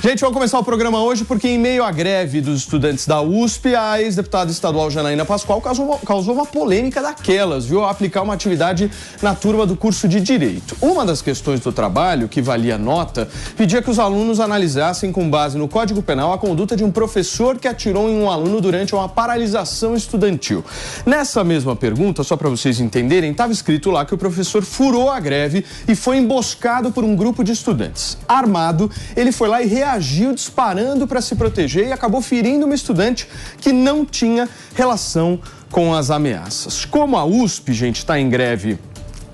Gente, vamos começar o programa hoje porque em meio à greve dos estudantes da USP, a ex-deputada estadual Janaína Pascoal causou uma polêmica daquelas, viu? Ao aplicar uma atividade na turma do curso de Direito. Uma das questões do trabalho, que valia nota, pedia que os alunos analisassem com base no Código Penal a conduta de um professor que atirou em um aluno durante uma paralisação estudantil. Nessa mesma pergunta, só para vocês entenderem, estava escrito lá que o professor furou a greve e foi emboscado por um grupo de estudantes. Armado, ele foi lá e reagiu disparando para se proteger e acabou ferindo uma estudante que não tinha relação com as ameaças. Como a USP, gente, está em greve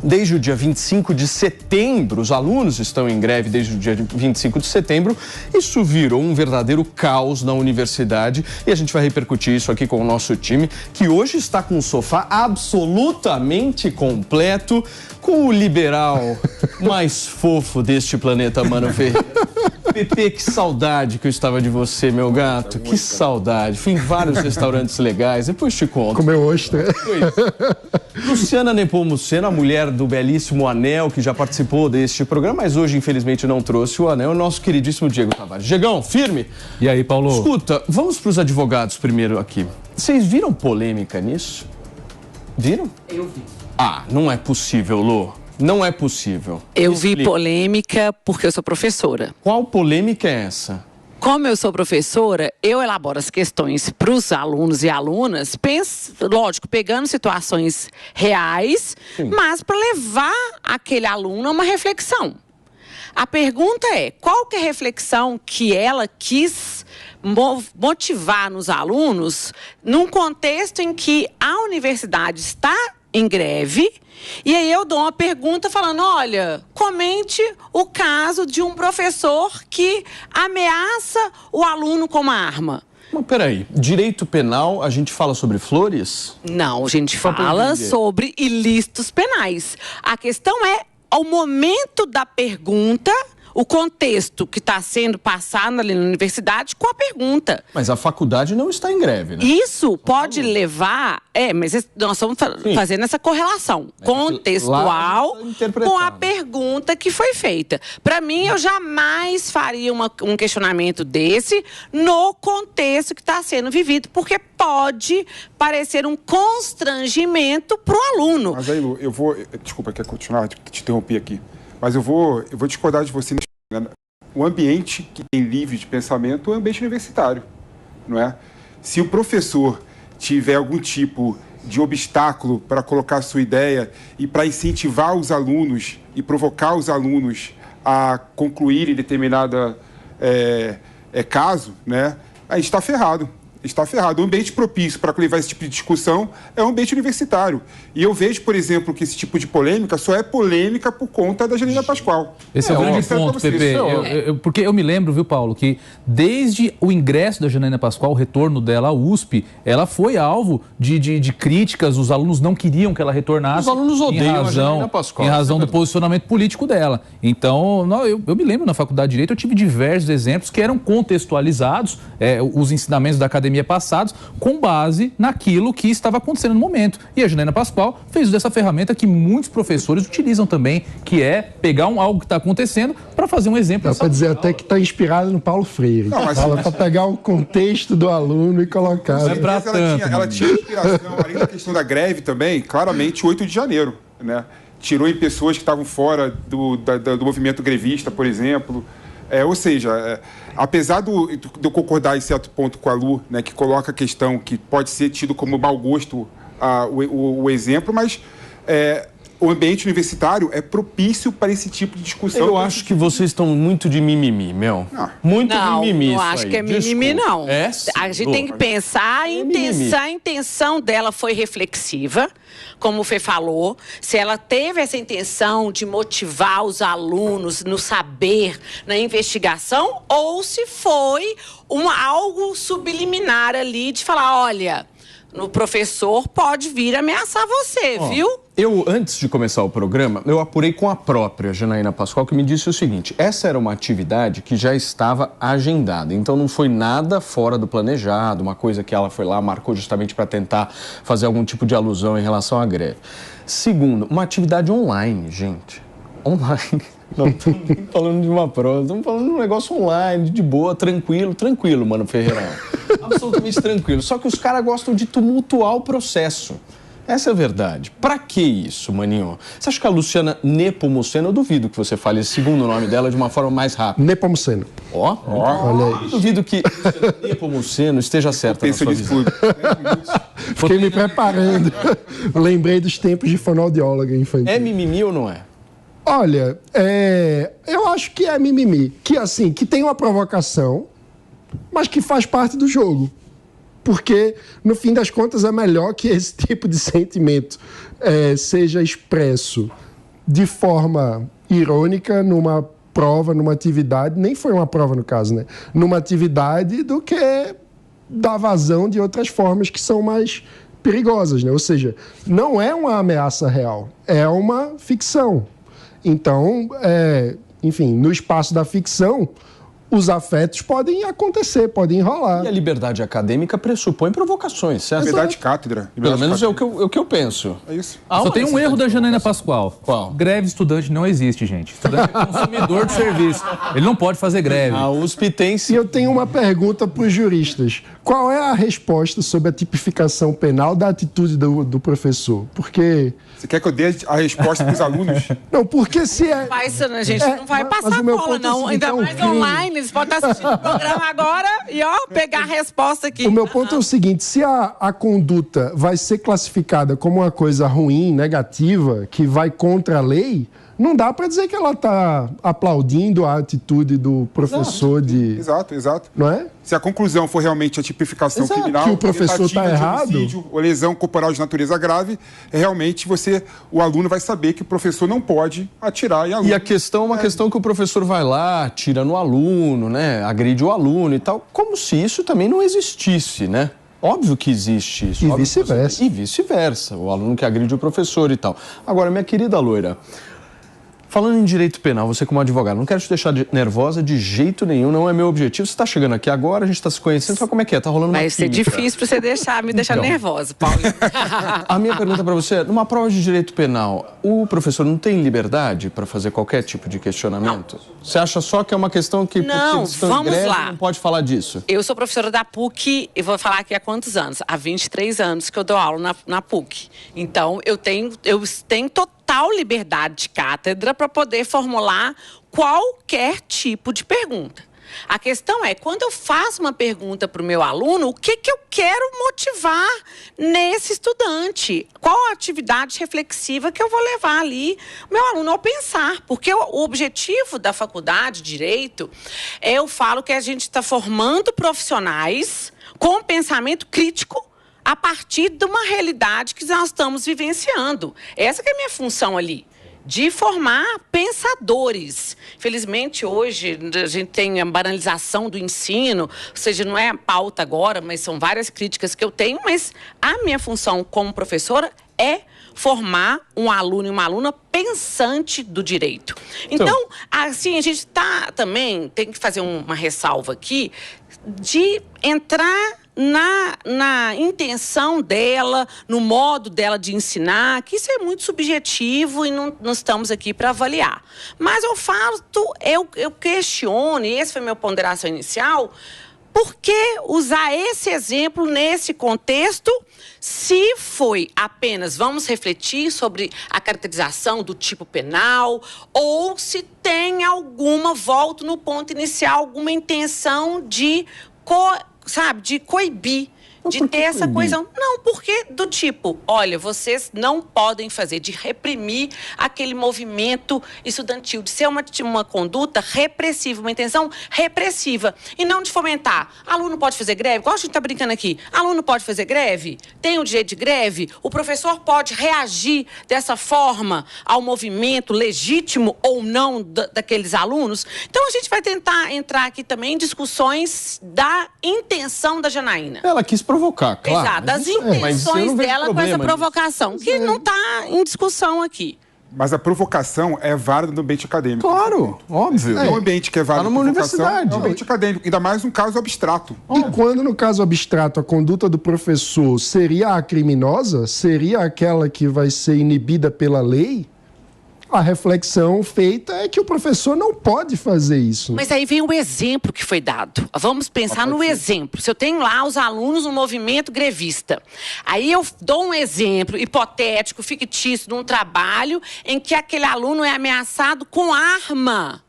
desde o dia 25 de setembro, os alunos estão em greve desde o dia 25 de setembro, isso virou um verdadeiro caos na universidade e a gente vai repercutir isso aqui com o nosso time, que hoje está com um sofá absolutamente completo, com o liberal mais fofo deste planeta, Mano Ferreira. Pepe, que saudade que eu estava de você, meu gato. Que saudade. Fui em vários restaurantes legais. Depois te conto. Comeu ostra. Luciana Nepomuceno, a mulher do belíssimo Anel, que já participou deste programa, mas hoje, infelizmente, não trouxe o Anel. O nosso queridíssimo Diego Tavares. Diegão, firme? E aí, Paulo? Escuta, vamos para os advogados primeiro aqui. Vocês viram polêmica nisso? Viram? Eu vi. Ah, não é possível, Lu. Não é possível. Eu vi polêmica porque eu sou professora. Qual polêmica é essa? Como eu sou professora, eu elaboro as questões para os alunos e alunas, lógico, pegando situações reais, mas para levar aquele aluno a uma reflexão. A pergunta é, qual que é a reflexão que ela quis motivar nos alunos num contexto em que a universidade está em greve? E aí eu dou uma pergunta falando, olha, comente o caso de um professor que ameaça o aluno com uma arma. Mas peraí, direito penal, a gente fala sobre flores? Não, a gente fala sobre ilícitos penais. A questão é o momento da pergunta, o contexto que está sendo passado ali na universidade com a pergunta. Mas a faculdade não está em greve, né? Isso pode levar... mas nós estamos fazendo essa correlação contextual com a pergunta que foi feita. Para mim, eu jamais faria um questionamento desse no contexto que está sendo vivido, porque pode parecer um constrangimento para o aluno. Mas aí, Lu, eu vou... Desculpa, quer continuar? Te interrompi aqui. Mas eu vou discordar de você. O ambiente que tem livre de pensamento é o ambiente universitário, não é? Se o professor tiver algum tipo de obstáculo para colocar a sua ideia e para incentivar os alunos e provocar os alunos a concluírem determinado caso, né? A gente está ferrado. Está ferrado. O ambiente propício para levar esse tipo de discussão é o ambiente universitário. E eu vejo, por exemplo, que esse tipo de polêmica só é polêmica por conta da Janaína Pascoal. Esse é o grande ponto, Pepe. Porque eu me lembro, viu, Paulo, que desde o ingresso da Janaína Pascoal, o retorno dela à USP, ela foi alvo de críticas, os alunos não queriam que ela retornasse. Os alunos odeiam a Janaína Pascoal. Em razão do posicionamento político dela. Então, eu me lembro, na Faculdade de Direito, eu tive diversos exemplos que eram contextualizados, os ensinamentos da academia passados, com base naquilo que estava acontecendo no momento. E a Janaína Pascoal fez dessa ferramenta que muitos professores utilizam também, que é pegar algo que está acontecendo para fazer um exemplo. Dá para dizer até que está inspirado no Paulo Freire. Não, mas fala para pegar o contexto do aluno e colocar. Ela tinha inspiração, além da questão da greve também, claramente, 8 de janeiro, né? Tirou em pessoas que estavam fora do movimento grevista, por exemplo. Ou seja, apesar de eu concordar em certo ponto com a Lu, né, que coloca a questão que pode ser tido como mau gosto o exemplo, mas o ambiente universitário é propício para esse tipo de discussão. Eu acho que vocês estão muito de mimimi, meu. Muito mimimi. Não acho que é mimimi, não. A gente tem que pensar a intenção dela foi reflexiva, como o Fê falou, se ela teve essa intenção de motivar os alunos no saber, na investigação, ou se foi algo subliminar ali de falar, olha, o professor pode vir ameaçar você, viu? Eu, antes de começar o programa, eu apurei com a própria Janaína Pascoal, que me disse o seguinte, essa era uma atividade que já estava agendada, então não foi nada fora do planejado, uma coisa que ela foi lá, marcou justamente para tentar fazer algum tipo de alusão em relação à greve. Segundo, uma atividade online, gente. Online. Não estamos falando de uma prova, estamos falando de um negócio online, de boa, tranquilo, Mano Ferreirão. Absolutamente tranquilo. Só que os caras gostam de tumultuar o processo. Essa é a verdade. Pra que isso, maninho? Você acha que a Luciana Nepomuceno, eu duvido que você fale esse segundo nome dela de uma forma mais rápida. Nepomuceno. Olha aí. Eu duvido que Luciana Nepomuceno esteja certa na sua visão. Fiquei me preparando. Lembrei dos tempos de fonoaudióloga infantil. É mimimi ou não é? Olha, eu acho que é mimimi. Que assim, que tem uma provocação, mas que faz parte do jogo. Porque, no fim das contas, é melhor que esse tipo de sentimento seja expresso de forma irônica numa prova, numa atividade, nem foi uma prova no caso, né? Numa atividade, do que dar vazão de outras formas que são mais perigosas, né? Ou seja, não é uma ameaça real, é uma ficção. Então, enfim, no espaço da ficção, os afetos podem acontecer, podem enrolar. E a liberdade acadêmica pressupõe provocações, certo? Liberdade de cátedra. Pelo menos é o que eu penso. É isso. Só tem um erro da Janaína Pascoal. Qual? Greve de estudante não existe, gente. Estudante é consumidor de serviço. Ele não pode fazer greve. A USP tem E sim. eu tenho uma pergunta para os juristas. Qual é a resposta sobre a tipificação penal da atitude do professor? Porque... Você quer que eu dê a resposta para os alunos? Não, porque se é... A gente não vai mas passar o meu bola, ponto é o não. seguinte, Ainda é um mais crime. online. Eles podem estar assistindo o programa agora e, pegar a resposta aqui. O meu ponto é o seguinte, se a conduta vai ser classificada como uma coisa ruim, negativa, que vai contra a lei, não dá para dizer que ela está aplaudindo a atitude do professor de... Exato. Não é? Se a conclusão for realmente a tipificação Exato, criminal, que o professor tentativa tá de errado. homicídio ou lesão corporal de natureza grave, realmente o aluno vai saber que o professor não pode atirar em aluno. E a questão é uma questão que o professor vai lá, atira no aluno, né? Agride o aluno e tal. Como se isso também não existisse, né? Óbvio que existe isso. E óbvio vice-versa. E vice-versa. O aluno que agride o professor e tal. Agora, minha querida loira, falando em direito penal, você como advogado, não quero te deixar nervosa de jeito nenhum, não é meu objetivo. Você está chegando aqui agora, a gente está se conhecendo, sabe como é que é? Tá rolando uma Vai ser química. difícil para você me deixar Então. nervosa, Paulo. A minha pergunta para você é, numa prova de direito penal, o professor não tem liberdade para fazer qualquer tipo de questionamento? Não. Você acha só que é uma questão que Não, porque estão em vamos greve, lá. não pode falar disso? Eu sou professora da PUC e vou falar aqui há quantos anos? Há 23 anos que eu dou aula na PUC. Então, eu tenho total liberdade de cátedra para poder formular qualquer tipo de pergunta. A questão é, quando eu faço uma pergunta para o meu aluno, o que eu quero motivar nesse estudante? Qual a atividade reflexiva que eu vou levar ali o meu aluno ao pensar? Porque o objetivo da faculdade de Direito, eu falo que a gente está formando profissionais com pensamento crítico a partir de uma realidade que nós estamos vivenciando. Essa que é a minha função ali. De formar pensadores. Felizmente, hoje, a gente tem a banalização do ensino, ou seja, não é a pauta agora, mas são várias críticas que eu tenho, mas a minha função como professora é formar um aluno e uma aluna pensante do direito. Então, assim, a gente também tem que fazer uma ressalva aqui de entrar na intenção dela, no modo dela de ensinar, que isso é muito subjetivo e não estamos aqui para avaliar. Mas eu questiono, e essa foi a minha ponderação inicial, por que usar esse exemplo nesse contexto, se foi apenas vamos refletir sobre a caracterização do tipo penal, ou se tem alguma, volto no ponto inicial, alguma intenção de coibir, de ter essa coisa. Não, porque do tipo, olha, vocês não podem fazer, de reprimir aquele movimento estudantil, de ser uma conduta repressiva, uma intenção repressiva, e não de fomentar. Aluno pode fazer greve? Igual a gente está brincando aqui. Aluno pode fazer greve? Tem o direito de greve? O professor pode reagir dessa forma ao movimento legítimo ou não daqueles alunos? Então, a gente vai tentar entrar aqui também em discussões da intenção da Janaína. Ela quis provocar, claro. Exato, das intenções dela com essa provocação, que não está em discussão aqui. Mas a provocação é válida no ambiente acadêmico. Claro, óbvio. É um ambiente que é válido. Tá numa universidade. É um ambiente acadêmico, ainda mais um caso abstrato. E quando, no caso abstrato, a conduta do professor seria a criminosa? Seria aquela que vai ser inibida pela lei? a reflexão feita é que o professor não pode fazer isso. Mas aí vem o exemplo que foi dado. Vamos pensar no exemplo. Se eu tenho lá os alunos no movimento grevista, aí eu dou um exemplo hipotético, fictício, de um trabalho em que aquele aluno é ameaçado com arma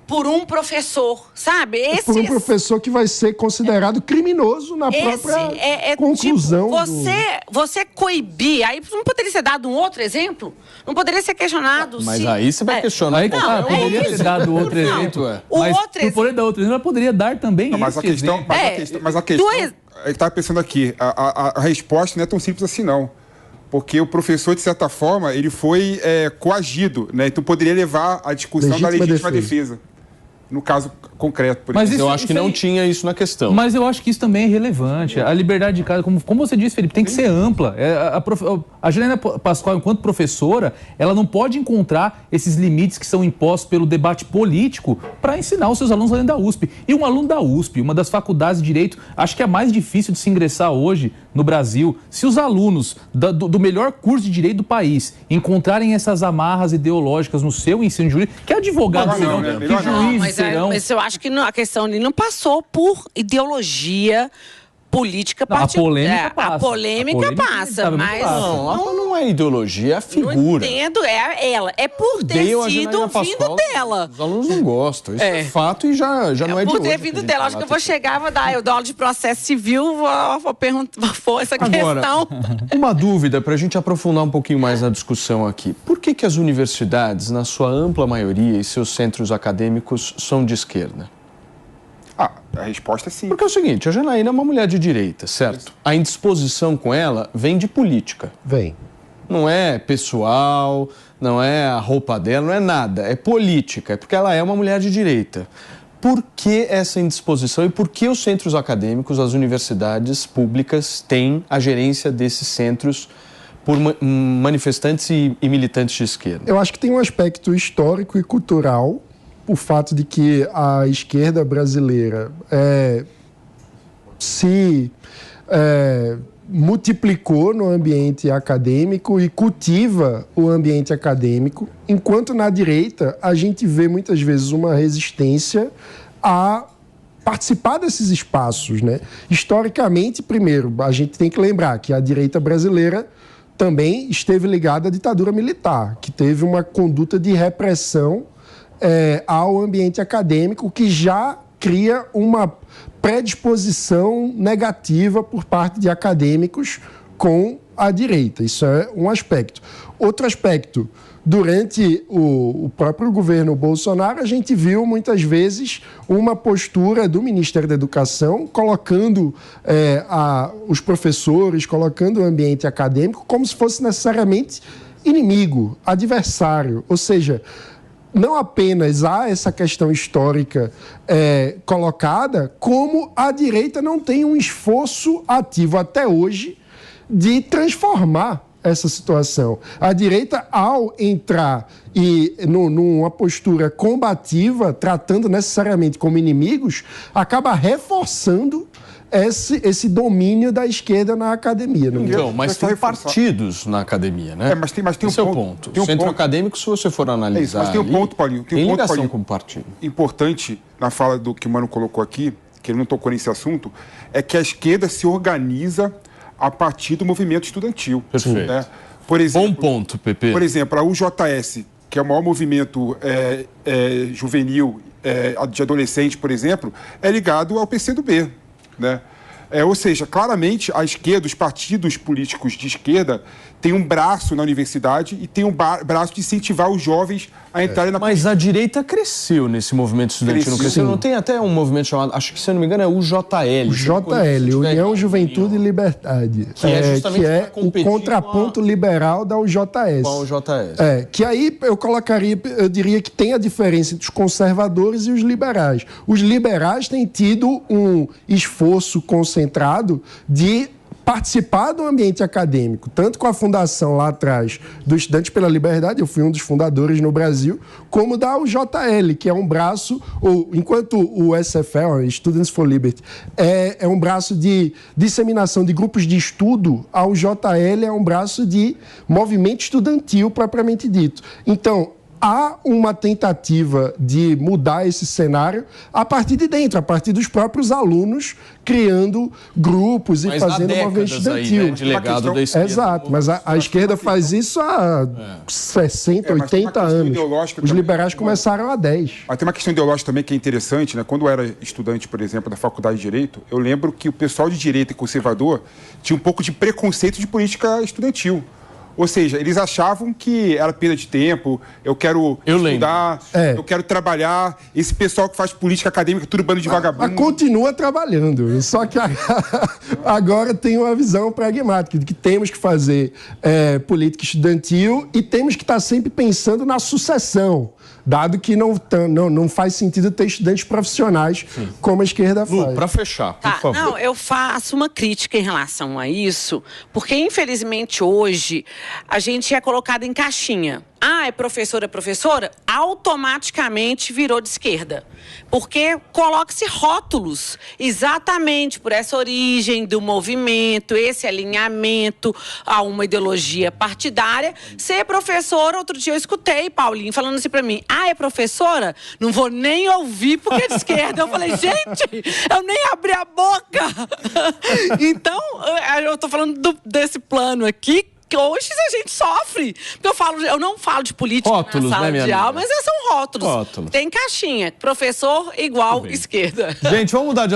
por um professor, sabe? Por um professor que vai ser considerado criminoso na própria conclusão. Tipo, você coibir, aí não poderia ser dado um outro exemplo? Não poderia ser questionado Mas aí você vai questionar. Aí, poderia ter dado outro exemplo. Mas por poder dar outro exemplo, ela poderia dar também mas a questão... Eu estava pensando aqui, a resposta não é tão simples assim, não. Porque o professor, de certa forma, ele foi coagido, né? Então poderia levar a discussão da legítima defesa. No caso concreto, por exemplo. Mas eu acho que não tinha isso na questão. Mas eu acho que isso também é relevante. A liberdade de cada, como você disse, Felipe, tem que ser ampla. A Janaína Pascoal, enquanto professora, ela não pode encontrar esses limites que são impostos pelo debate político para ensinar os seus alunos lá dentro da USP. E um aluno da USP, uma das faculdades de Direito, acho que é a mais difícil de se ingressar hoje no Brasil. Se os alunos do melhor curso de Direito do país encontrarem essas amarras ideológicas no seu ensino jurídico, que advogados serão, que juízes serão... Mas eu acho que a questão ali não passou por ideologia política partidária. A polêmica passa, mas... Não é ideologia, é a figura. Não entendo, é ela. É por ter sido vindo dela. Os alunos não gostam, isso é fato e já não é de hoje. Por ter vindo dela. Acho que eu vou chegar, eu dou aula de processo civil, vou perguntar essa questão. Uma dúvida para a gente aprofundar um pouquinho mais na discussão aqui. Por que as universidades, na sua ampla maioria, e seus centros acadêmicos são de esquerda? A resposta é sim. Porque é o seguinte, a Janaína é uma mulher de direita, certo? A indisposição com ela vem de política. Vem. Não é pessoal, não é a roupa dela, não é nada. É política, é porque ela é uma mulher de direita. Por que essa indisposição e por que os centros acadêmicos, as universidades públicas, têm a gerência desses centros por manifestantes e militantes de esquerda? Eu acho que tem um aspecto histórico e cultural, o fato de que a esquerda brasileira se multiplicou no ambiente acadêmico e cultiva o ambiente acadêmico, enquanto na direita a gente vê muitas vezes uma resistência a participar desses espaços, né? Historicamente, primeiro, a gente tem que lembrar que a direita brasileira também esteve ligada à ditadura militar, que teve uma conduta de repressão ao ambiente acadêmico, que já cria uma predisposição negativa por parte de acadêmicos com a direita. Isso é um aspecto. Outro aspecto, durante o próprio governo Bolsonaro, a gente viu muitas vezes uma postura do Ministério da Educação colocando os professores, colocando o ambiente acadêmico como se fosse necessariamente inimigo, adversário, ou seja, não apenas há essa questão histórica colocada, como a direita não tem um esforço ativo até hoje de transformar essa situação. A direita, ao entrar numa postura combativa, tratando necessariamente como inimigos, acaba reforçando esse domínio da esquerda na academia. Então, mas tem partidos na academia, né? Mas tem um ponto. O centro acadêmico, se você for analisar, mas tem um ponto, Paulinho. Tem ligação com o partido. Importante na fala do que o Mano colocou aqui, que ele não tocou nesse assunto, é que a esquerda se organiza a partir do movimento estudantil. Perfeito. Né? Por exemplo, bom ponto, Pepe. Por exemplo, a UJS, que é o maior movimento juvenil de adolescente, por exemplo, é ligado ao PCdoB. Né? Ou seja, claramente a esquerda, os partidos políticos de esquerda têm um braço na universidade e tem um braço de incentivar os jovens a entrarem na... Mas a direita cresceu nesse movimento estudantil, não cresceu? Não tem até um movimento chamado, acho que se eu não me engano é UJL. UJL, União Juventude e Liberdade. Que é justamente o contraponto liberal da UJS. Com a UJS. Que aí eu diria que tem a diferença entre os conservadores e os liberais. Os liberais têm tido um esforço concentrado de participar do ambiente acadêmico, tanto com a fundação lá atrás do Estudantes pela Liberdade, eu fui um dos fundadores no Brasil, como da UJL, que é um braço, enquanto o SFL, Students for Liberty, é um braço de disseminação de grupos de estudo, a UJL é um braço de movimento estudantil propriamente dito. Então, há uma tentativa de mudar esse cenário a partir de dentro, a partir dos próprios alunos, criando grupos e fazendo movimento estudantil. Aí, né, de legado da esquerda. Exato, mas a esquerda faz isso há 60, 80 anos. Os liberais começaram há 10. Mas tem uma questão ideológica também que é interessante, né? Quando eu era estudante, por exemplo, da Faculdade de Direito, eu lembro que o pessoal de direita e conservador tinha um pouco de preconceito de política estudantil. Ou seja, eles achavam que era perda de tempo, eu quero estudar, eu quero trabalhar. Esse pessoal que faz política acadêmica, tudo bando de vagabundo. Continua trabalhando, só que agora tem uma visão pragmática de que temos que fazer política estudantil e temos que estar sempre pensando na sucessão, dado que não faz sentido ter estudantes profissionais como a esquerda faz. Lu, para fechar, por favor. Não, eu faço uma crítica em relação a isso, porque infelizmente hoje a gente é colocado em caixinha. É professora, automaticamente virou de esquerda. Porque coloca-se rótulos, exatamente por essa origem do movimento, esse alinhamento a uma ideologia partidária. Ser professora, outro dia eu escutei Paulinho falando assim pra mim, é professora? Não vou nem ouvir porque é de esquerda. Eu falei, gente, eu nem abri a boca. Então, eu tô falando desse plano aqui, que hoje a gente sofre. Porque eu não falo de política rótulos, na sala né, de aula, mas são rótulos. Rótulos. Tem caixinha. Professor igual esquerda. Gente, vamos mudar de assunto.